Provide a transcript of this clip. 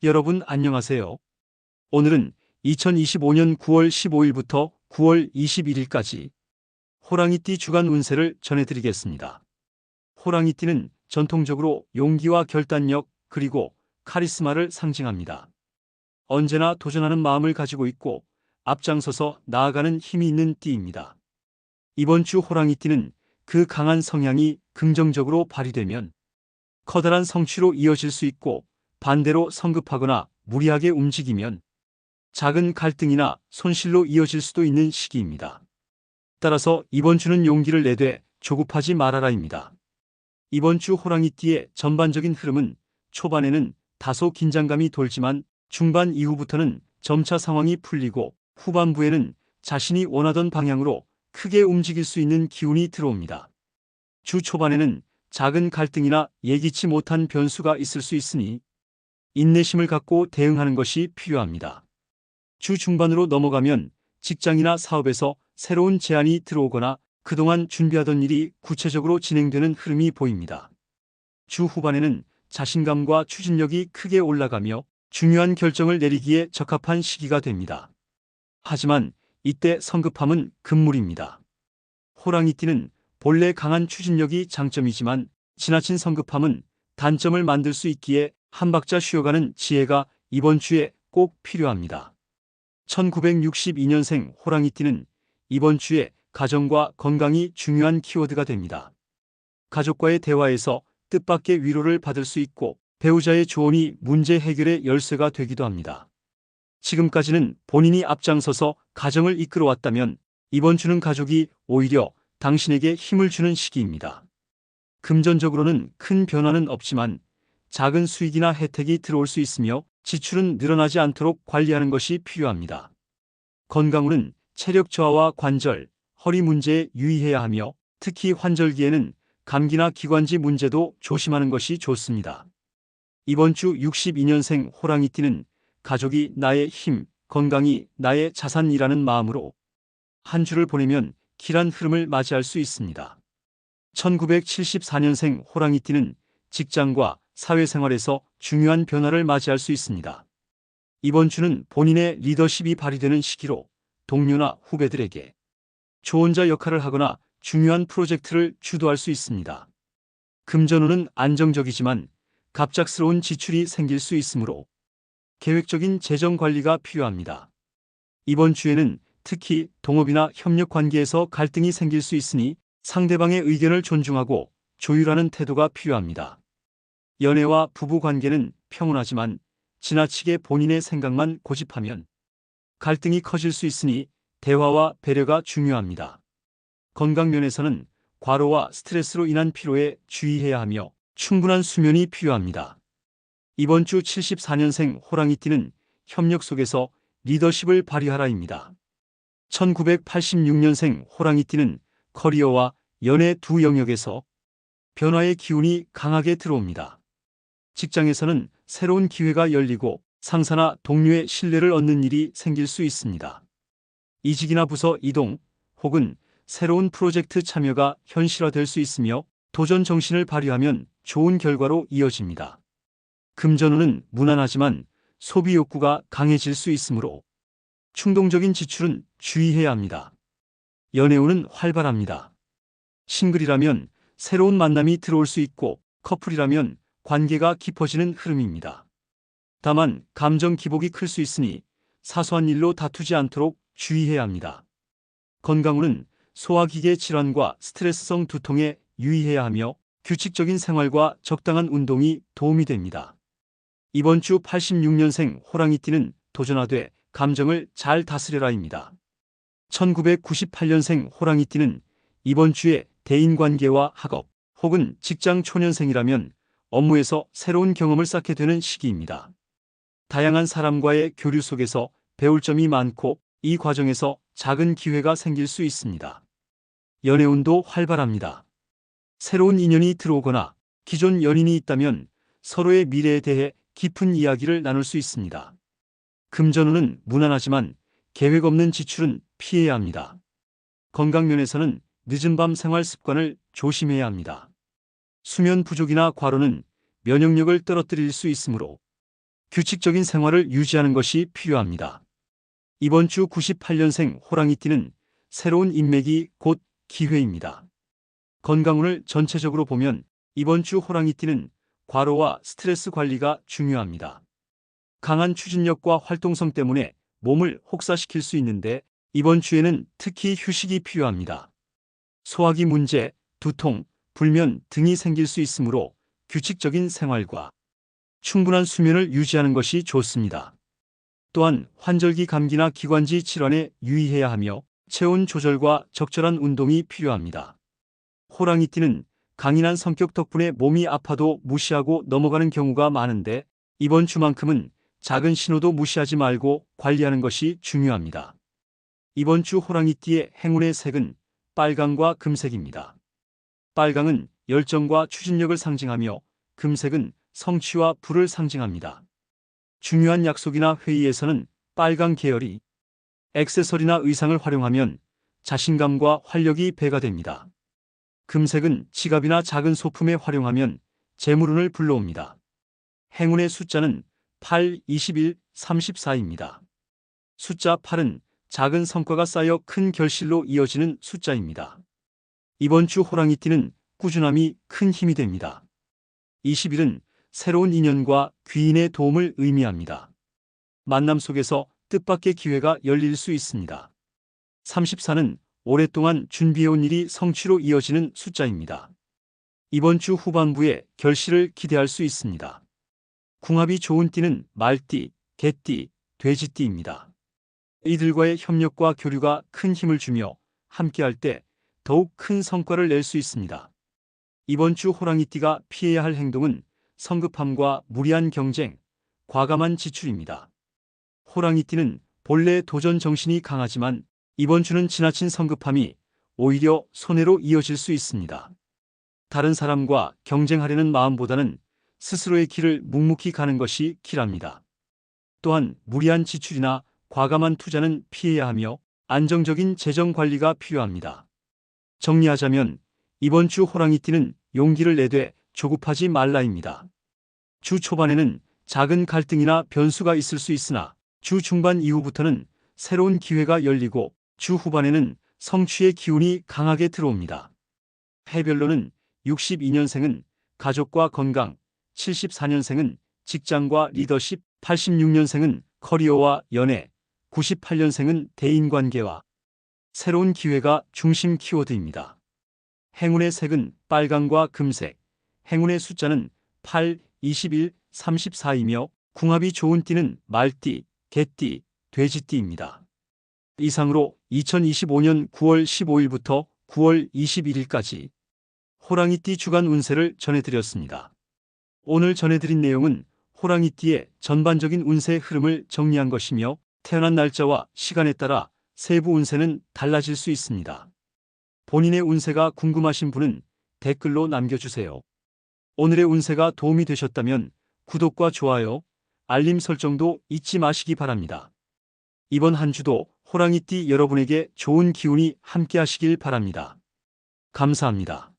여러분 안녕하세요. 오늘은 2025년 9월 15일부터 9월 21일까지 호랑이띠 주간 운세를 전해드리겠습니다. 호랑이띠는 전통적으로 용기와 결단력 그리고 카리스마를 상징합니다. 언제나 도전하는 마음을 가지고 있고 앞장서서 나아가는 힘이 있는 띠입니다. 이번 주 호랑이띠는 그 강한 성향이 긍정적으로 발휘되면 커다란 성취로 이어질 수 있고, 반대로 성급하거나 무리하게 움직이면 작은 갈등이나 손실로 이어질 수도 있는 시기입니다. 따라서 이번 주는 용기를 내되 조급하지 말아라입니다. 이번 주 호랑이띠의 전반적인 흐름은 초반에는 다소 긴장감이 돌지만 중반 이후부터는 점차 상황이 풀리고 후반부에는 자신이 원하던 방향으로 크게 움직일 수 있는 기운이 들어옵니다. 주 초반에는 작은 갈등이나 예기치 못한 변수가 있을 수 있으니 인내심을 갖고 대응하는 것이 필요합니다. 주 중반으로 넘어가면 직장이나 사업에서 새로운 제안이 들어오거나 그동안 준비하던 일이 구체적으로 진행되는 흐름이 보입니다. 주 후반에는 자신감과 추진력이 크게 올라가며 중요한 결정을 내리기에 적합한 시기가 됩니다. 하지만 이때 성급함은 금물입니다. 호랑이띠는 본래 강한 추진력이 장점이지만 지나친 성급함은 단점을 만들 수 있기에 한 박자 쉬어가는 지혜가 이번 주에 꼭 필요합니다. 1962년생 호랑이띠는 이번 주에 가정과 건강이 중요한 키워드가 됩니다. 가족과의 대화에서 뜻밖의 위로를 받을 수 있고 배우자의 조언이 문제 해결의 열쇠가 되기도 합니다. 지금까지는 본인이 앞장서서 가정을 이끌어왔다면 이번 주는 가족이 오히려 당신에게 힘을 주는 시기입니다. 금전적으로는 큰 변화는 없지만 작은 수익이나 혜택이 들어올 수 있으며 지출은 늘어나지 않도록 관리하는 것이 필요합니다. 건강운은 체력 저하와 관절, 허리 문제에 유의해야 하며 특히 환절기에는 감기나 기관지 문제도 조심하는 것이 좋습니다. 이번 주 62년생 호랑이띠는 가족이 나의 힘, 건강이 나의 자산이라는 마음으로 한 주를 보내면 길한 흐름을 맞이할 수 있습니다. 1974년생 호랑이띠는 직장과 사회생활에서 중요한 변화를 맞이할 수 있습니다. 이번 주는 본인의 리더십이 발휘되는 시기로 동료나 후배들에게 조언자 역할을 하거나 중요한 프로젝트를 주도할 수 있습니다. 금전운은 안정적이지만 갑작스러운 지출이 생길 수 있으므로 계획적인 재정 관리가 필요합니다. 이번 주에는 특히 동업이나 협력 관계에서 갈등이 생길 수 있으니 상대방의 의견을 존중하고 조율하는 태도가 필요합니다. 연애와 부부 관계는 평온하지만 지나치게 본인의 생각만 고집하면 갈등이 커질 수 있으니 대화와 배려가 중요합니다. 건강 면에서는 과로와 스트레스로 인한 피로에 주의해야 하며 충분한 수면이 필요합니다. 이번 주 74년생 호랑이띠는 협력 속에서 리더십을 발휘하라입니다. 1986년생 호랑이띠는 커리어와 연애 두 영역에서 변화의 기운이 강하게 들어옵니다. 직장에서는 새로운 기회가 열리고 상사나 동료의 신뢰를 얻는 일이 생길 수 있습니다. 이직이나 부서 이동 혹은 새로운 프로젝트 참여가 현실화될 수 있으며 도전 정신을 발휘하면 좋은 결과로 이어집니다. 금전운은 무난하지만 소비 욕구가 강해질 수 있으므로 충동적인 지출은 주의해야 합니다. 연애운은 활발합니다. 싱글이라면 새로운 만남이 들어올 수 있고 커플이라면 관계가 깊어지는 흐름입니다. 다만 감정 기복이 클 수 있으니 사소한 일로 다투지 않도록 주의해야 합니다. 건강운은 소화기계 질환과 스트레스성 두통에 유의해야 하며 규칙적인 생활과 적당한 운동이 도움이 됩니다. 이번 주 86년생 호랑이띠는 도전하되 감정을 잘 다스려라입니다. 1998년생 호랑이띠는 이번 주에 대인관계와 학업 혹은 직장 초년생이라면 업무에서 새로운 경험을 쌓게 되는 시기입니다. 다양한 사람과의 교류 속에서 배울 점이 많고 이 과정에서 작은 기회가 생길 수 있습니다. 연애운도 활발합니다. 새로운 인연이 들어오거나 기존 연인이 있다면 서로의 미래에 대해 깊은 이야기를 나눌 수 있습니다. 금전운은 무난하지만 계획 없는 지출은 피해야 합니다. 건강 면에서는 늦은 밤 생활 습관을 조심해야 합니다. 수면 부족이나 과로는 면역력을 떨어뜨릴 수 있으므로 규칙적인 생활을 유지하는 것이 필요합니다. 이번 주 98년생 호랑이띠는 새로운 인맥이 곧 기회입니다. 건강운을 전체적으로 보면 이번 주 호랑이띠는 과로와 스트레스 관리가 중요합니다. 강한 추진력과 활동성 때문에 몸을 혹사시킬 수 있는데 이번 주에는 특히 휴식이 필요합니다. 소화기 문제, 두통, 불면 등이 생길 수 있으므로 규칙적인 생활과 충분한 수면을 유지하는 것이 좋습니다. 또한 환절기 감기나 기관지 질환에 유의해야 하며 체온 조절과 적절한 운동이 필요합니다. 호랑이띠는 강인한 성격 덕분에 몸이 아파도 무시하고 넘어가는 경우가 많은데 이번 주만큼은 작은 신호도 무시하지 말고 관리하는 것이 중요합니다. 이번 주 호랑이띠의 행운의 색은 빨강과 금색입니다. 빨강은 열정과 추진력을 상징하며 금색은 성취와 부를 상징합니다. 중요한 약속이나 회의에서는 빨강 계열이 액세서리나 의상을 활용하면 자신감과 활력이 배가 됩니다. 금색은 지갑이나 작은 소품에 활용하면 재물운을 불러옵니다. 행운의 숫자는 8, 21, 34입니다. 숫자 8은 작은 성과가 쌓여 큰 결실로 이어지는 숫자입니다. 이번 주 호랑이띠는 꾸준함이 큰 힘이 됩니다. 21은 새로운 인연과 귀인의 도움을 의미합니다. 만남 속에서 뜻밖의 기회가 열릴 수 있습니다. 34는 오랫동안 준비해온 일이 성취로 이어지는 숫자입니다. 이번 주 후반부에 결실을 기대할 수 있습니다. 궁합이 좋은 띠는 말띠, 개띠, 돼지띠입니다. 이들과의 협력과 교류가 큰 힘을 주며 함께할 때 더욱 큰 성과를 낼 수 있습니다. 이번 주 호랑이띠가 피해야 할 행동은 성급함과 무리한 경쟁, 과감한 지출입니다. 호랑이띠는 본래 도전 정신이 강하지만 이번 주는 지나친 성급함이 오히려 손해로 이어질 수 있습니다. 다른 사람과 경쟁하려는 마음보다는 스스로의 길을 묵묵히 가는 것이 길합니다. 또한 무리한 지출이나 과감한 투자는 피해야 하며 안정적인 재정 관리가 필요합니다. 정리하자면 이번 주 호랑이띠는 용기를 내되 조급하지 말라입니다. 주 초반에는 작은 갈등이나 변수가 있을 수 있으나 주 중반 이후부터는 새로운 기회가 열리고 주 후반에는 성취의 기운이 강하게 들어옵니다. 해별로는 62년생은 가족과 건강, 74년생은 직장과 리더십, 86년생은 커리어와 연애, 98년생은 대인관계와 새로운 기회가 중심 키워드입니다. 행운의 색은 빨강과 금색, 행운의 숫자는 8, 21, 34이며 궁합이 좋은 띠는 말띠, 개띠, 돼지띠입니다. 이상으로 2025년 9월 15일부터 9월 21일까지 호랑이띠 주간 운세를 전해드렸습니다. 오늘 전해드린 내용은 호랑이띠의 전반적인 운세 흐름을 정리한 것이며 태어난 날짜와 시간에 따라 세부 운세는 달라질 수 있습니다. 본인의 운세가 궁금하신 분은 댓글로 남겨주세요. 오늘의 운세가 도움이 되셨다면 구독과 좋아요, 알림 설정도 잊지 마시기 바랍니다. 이번 한 주도 호랑이띠 여러분에게 좋은 기운이 함께 하시길 바랍니다. 감사합니다.